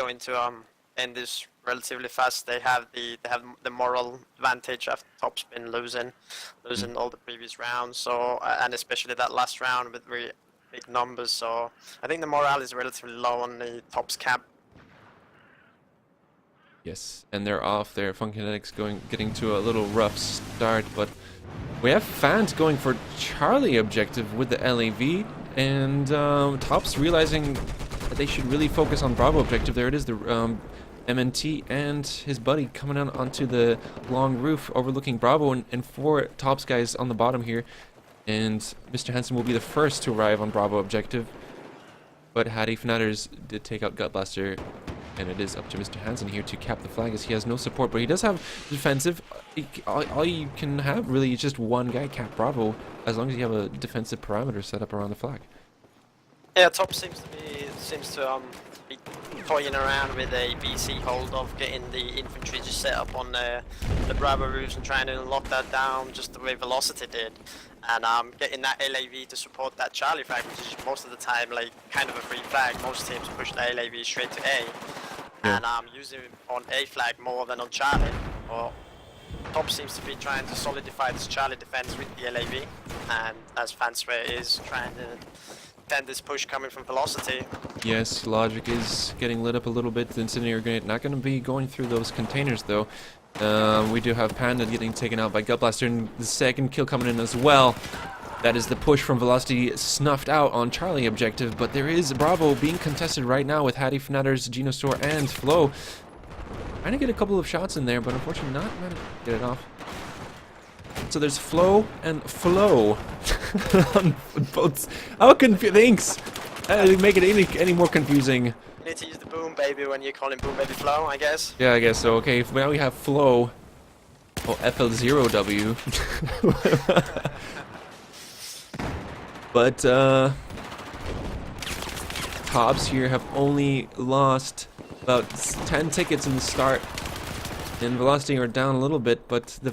going to end this relatively fast. They have the moral advantage after Top's been losing all the previous rounds. So and especially that last round with very big numbers. So I think the morale is relatively low on the Top's camp. Yes, and they're off there. Funkinetics getting to a little rough start, but we have fans going for Charlie objective with the LAV, and Top's realizing that they should really focus on Bravo objective. There it is, the MNT and his buddy coming out onto the long roof overlooking Bravo, and 4 Top's guys on the bottom here, and Mr. Hansen will be the first to arrive on Bravo objective, but Hattie Fnatters did take out Gutblaster. And it is up to Mr. Hansen here to cap the flag, as he has no support, but he does have defensive. All you can have really is just one guy cap Bravo, as long as you have a defensive parameter set up around the flag. Yeah, Top seems to be toying around with a BC hold of getting the infantry just set up on the Bravo roofs and trying to lock that down just the way Velocity did. And getting that LAV to support that Charlie flag, which is most of the time like kind of a free flag. Most teams push the LAV straight to A, and using it on A flag more than on Charlie. Or Top seems to be trying to solidify this Charlie defense with the LAV, and as Fanswear is trying to defend this push coming from Velocity. Yes, Logic is getting lit up a little bit. The Incendiary Grenade not going to be going through those containers though. We do have Panda getting taken out by Gutblaster, and the second kill coming in as well. That is the push from Velocity snuffed out on Charlie objective, but there is Bravo being contested right now with Hattie Fnatters, Genostore, and Flo. Trying to get a couple of shots in there, but unfortunately not managed to get it off. So there's Flo and Flo on both. How thanks. Make it any more confusing. You need to use the Boom Baby when you call him Boom Baby Flo, I guess. Yeah, I guess so. Okay, now we have Flo. Oh, FL0W. But Tops here have only lost about 10 tickets in the start, and Velocity are down a little bit, but the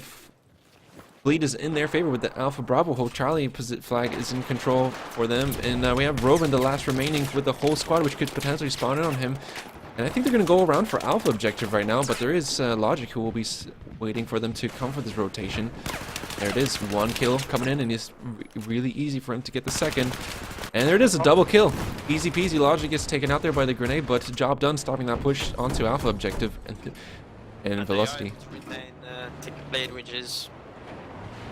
lead is in their favor with the Alpha Bravo hold. Charlie flag is in control for them, and we have Rovan, the last remaining with the whole squad, which could potentially spawn in on him. And I think they're going to go around for Alpha objective right now, but there is Logic who will be waiting for them to come for this rotation. There it is, 1 kill coming in, and it's really easy for him to get the second. And there it is, a double kill. Easy peasy. Logic gets taken out there by the grenade, but job done stopping that push onto Alpha objective and Velocity. Retain ticket blade, which is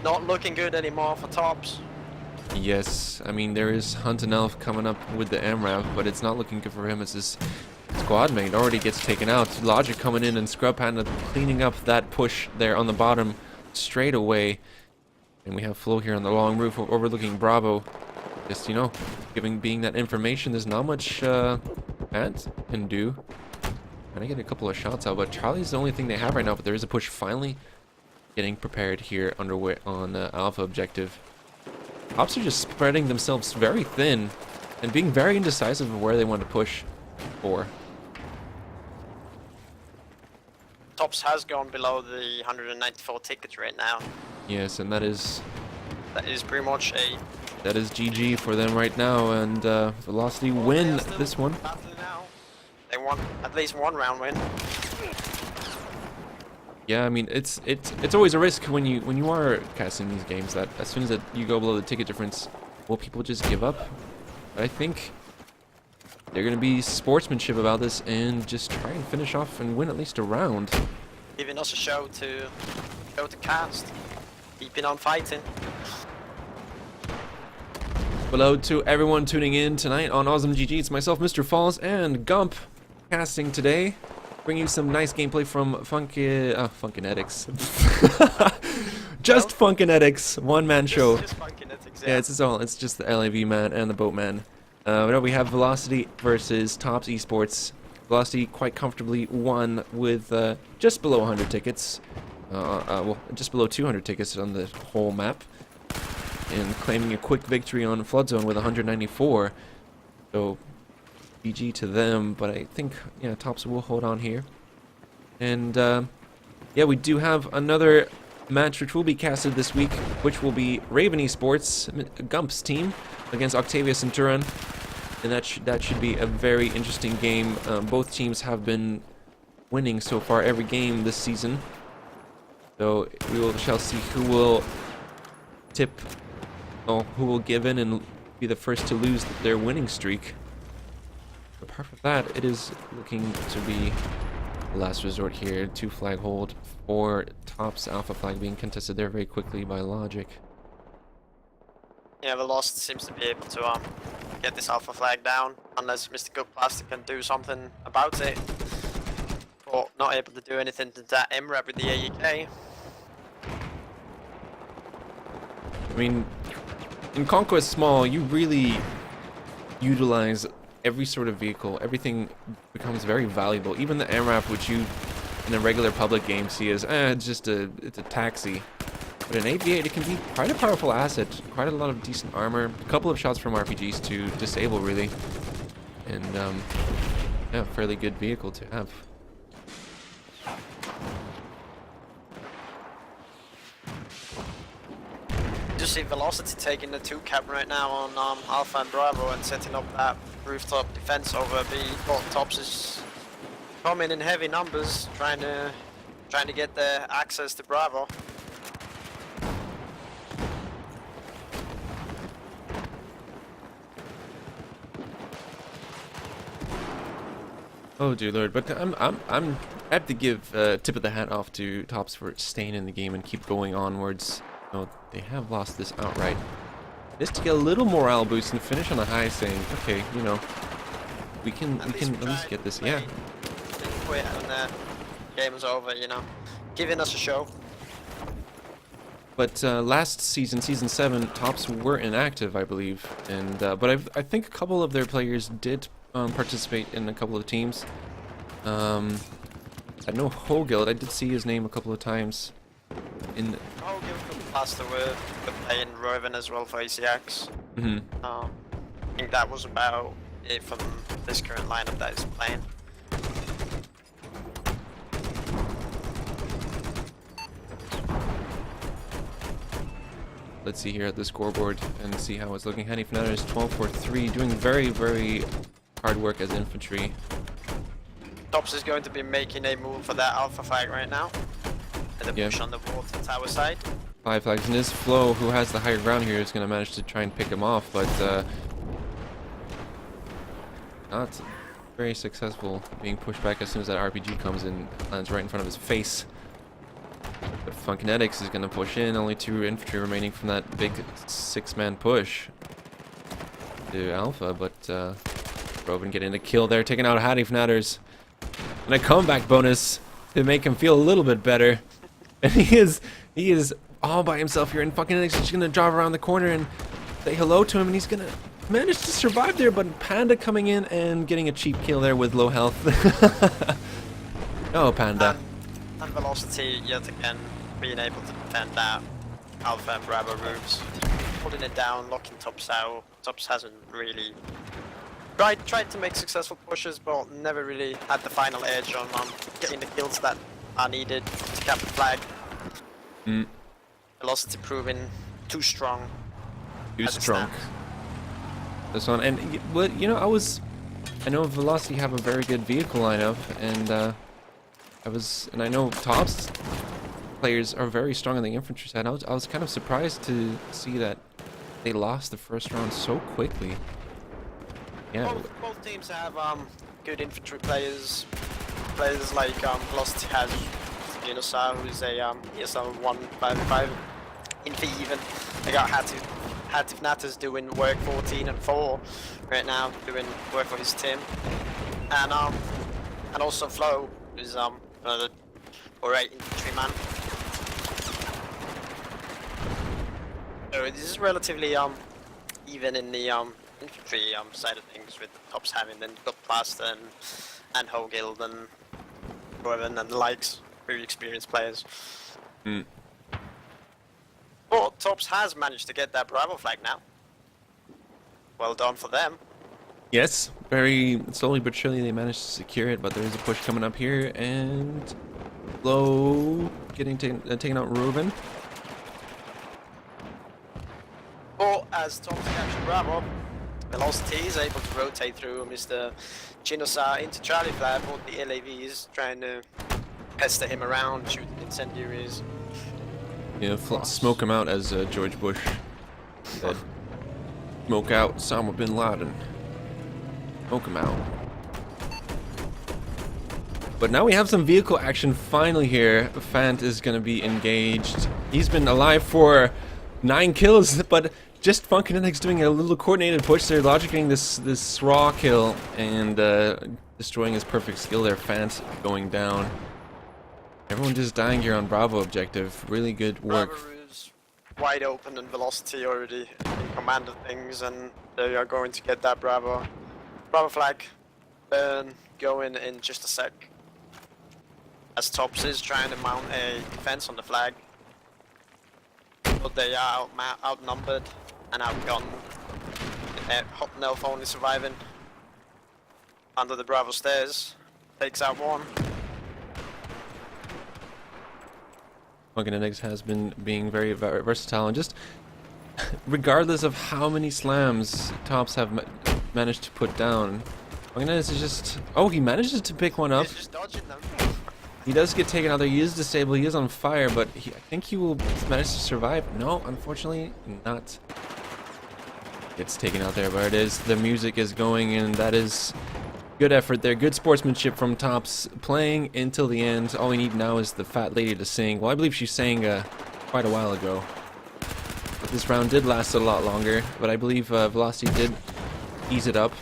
not looking good anymore for Tops. Yes, I mean, there is Hunt and Elf coming up with the MRAV, but it's not looking good for him as his squad mate already gets taken out. Logic coming in and Scrub Panda cleaning up that push there on the bottom straight away. And we have Flo here on the long roof overlooking Bravo. Just, you know, being that information, there's not much Ant can do. And I get a couple of shots out, but Charlie's the only thing they have right now, but there is a push finally getting prepared here underway on Alpha objective. Ops are just spreading themselves very thin and being very indecisive of where they want to push for. Tops has gone below the 194 tickets right now. Yes, and that is pretty much a... That is GG for them right now, and Velocity win this one. They want at least 1 round win. Yeah, I mean, it's always a risk when you are casting these games, that as soon as you go below the ticket difference, will people just give up? But I think they're going to be sportsmanship about this and just try and finish off and win at least a round. Giving us a show to cast. Keeping on fighting. Hello to everyone tuning in tonight on Awesome GG. It's myself, Mr. Falls, and Gump casting today. Bringing you some nice gameplay from Funkinetics. Just Funkinetics, one-man show. Just Funkinetics, yeah, it's just the LAV man and the boat man. We have Velocity versus Tops Esports. Velocity quite comfortably won with just below 100 tickets. Well, just below 200 tickets on the whole map. And claiming a quick victory on Flood Zone with 194. So, GG to them, but I think, yeah, Tops will hold on here. And, yeah, we do have another match which will be casted this week, which will be Raven Esports, Gump's team, against Octavia Centurion. and that should be a very interesting game. Both teams have been winning so far every game this season, so shall see who will who will give in and be the first to lose their winning streak. Apart from that, it is looking to be the last resort here. 2 flag hold for Tops, Alpha flag being contested there very quickly by Logic. Yeah, the Lost seems to be able to get this Alpha flag down, unless Mr. Good Plastic can do something about it. But not able to do anything to that MRAP with the AEK. I mean, in Conquest Small, you really utilize every sort of vehicle. Everything becomes very valuable. Even the MRAP, which you in a regular public game see as it's a taxi. But in 8v8, it can be quite a powerful asset. Quite a lot of decent armor. A couple of shots from RPGs to disable, really. And yeah, fairly good vehicle to have. You see Velocity taking the 2 cap right now on Alpha and Bravo and setting up that rooftop defense over B. But Tops is coming in heavy numbers, trying to get the access to Bravo. Oh dear lord! But I have to give tip of the hat off to Tops for staying in the game and keep going onwards. No, they have lost this outright. Just to get a little morale boost and finish on a high, saying, okay, you know, we can at least get this. Yeah. Quit and the game is over, you know, giving us a show. But last season, season 7, Tops were inactive, I believe, and but I think a couple of their players did participate in a couple of teams. I know Hogild, I did see his name a couple of times. In Hogild from Pastor were playing Roven as well for ACX. I think that was about it from this current lineup that is playing. Let's see here at the scoreboard and see how it's looking. Handy Fnatter is 12-4-3, doing very, very hard work as infantry. Tops is going to be making a move for that Alpha flag right now. And the push on the water tower side. 5 flags, and his Flo, who has the higher ground here, is going to manage to try and pick him off, but not very successful, being pushed back as soon as that RPG comes in, lands right in front of his face. But Funkinetics is going to push in, only 2 infantry remaining from that big 6-man push to Alpha, but Roven getting a kill there, taking out Hattie Fnatters. And a comeback bonus to make him feel a little bit better. And he is all by himself here, and Funkinetics is just going to drive around the corner and say hello to him, and he's going to manage to survive there, but Panda coming in and getting a cheap kill there with low health. Oh, Panda. And Velocity yet again being able to defend that Alpha and Bravo roofs, pulling it down, locking Tops out. Tops hasn't really tried to make successful pushes, but never really had the final edge on getting the kills that are needed to cap the flag. Velocity proving too strong. Too strong. This one, and well, you know, I know Velocity have a very good vehicle lineup, and I know Tops players are very strong on the infantry side. I was kind of surprised to see that they lost the first round so quickly. Yeah. Both teams have good infantry players. Players like Velocity has Genosa, who's a ESL 155 infy even. They got Hatif Natters doing work 14 and 4 right now, doing work for his team. And also Flo, who's another alright infantryman. So this is relatively even in the infantry side of things, with the Tops having then got Plaster and Hogild and Roven and the likes, very experienced players. But Tops has managed to get that Bravo flag now. Well done for them. Yes, very slowly but surely they managed to secure it, but there is a push coming up here, and Low getting taken out Roven. But as Tops capture Bravo, Velocity is able to rotate through Mr. Chinosar into Charlie flag, but the LAV is trying to pester him around, shooting incendiaries. Yeah, smoke him out, as George Bush said. Smoke out Osama bin Laden. Smoke him out. But now we have some vehicle action finally here. Fant is going to be engaged. He's been alive for 9 kills, but just Funkinetics doing a little coordinated push there, Logic getting this raw kill and destroying his perfect skill there. Fant going down. Everyone just dying here on Bravo objective. Really good work. Bravo is wide open and Velocity already in command of things, and they are going to get that Bravo flag burn going in just a sec. As Tops is trying to mount a defense on the flag, but they are outnumbered and outgunned. Hopnelf only surviving under the Bravo stairs, takes out one. Funkinetics has been being very versatile, and just regardless of how many slams Tops have managed to put down, Funkinetics is just... Oh, he manages to pick one up. He's just dodging them. He does get taken out there. He is disabled. He is on fire, but I think he will manage to survive. No, unfortunately not. Gets taken out there, but it is. The music is going, and that is good effort there. Good sportsmanship from Tops, playing until the end. All we need now is the fat lady to sing. Well, I believe she sang quite a while ago. But this round did last a lot longer, but I believe Velocity did ease it up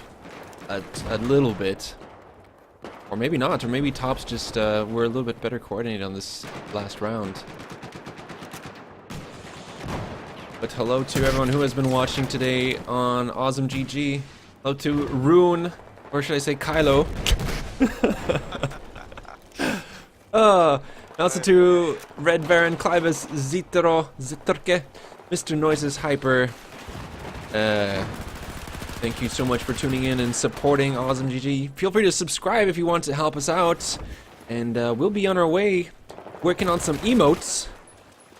a little bit. Or maybe not, or maybe Tops just were a little bit better coordinated on this last round. But hello to everyone who has been watching today on Awesome GG. Hello to Rune, or should I say Kylo. Also to Red Baron, Clivus, Zitterke, Mr. Noises Hyper. Thank you so much for tuning in and supporting Awesome GG. Feel free to subscribe if you want to help us out. And we'll be on our way working on some emotes.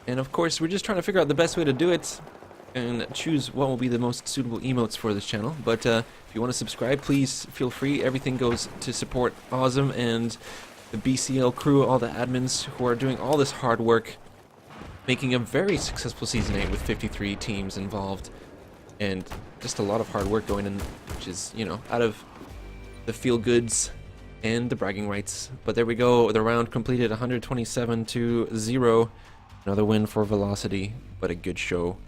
And of course, we're just trying to figure out the best way to do it and choose what will be the most suitable emotes for this channel. But if you want to subscribe, please feel free. Everything goes to support Awesome and the BCL crew, all the admins who are doing all this hard work, making a very successful Season 8 with 53 teams involved. And just a lot of hard work going in, which is, you know, out of the feel goods and the bragging rights. But there we go, the round completed 127-0. Another win for Velocity, but a good show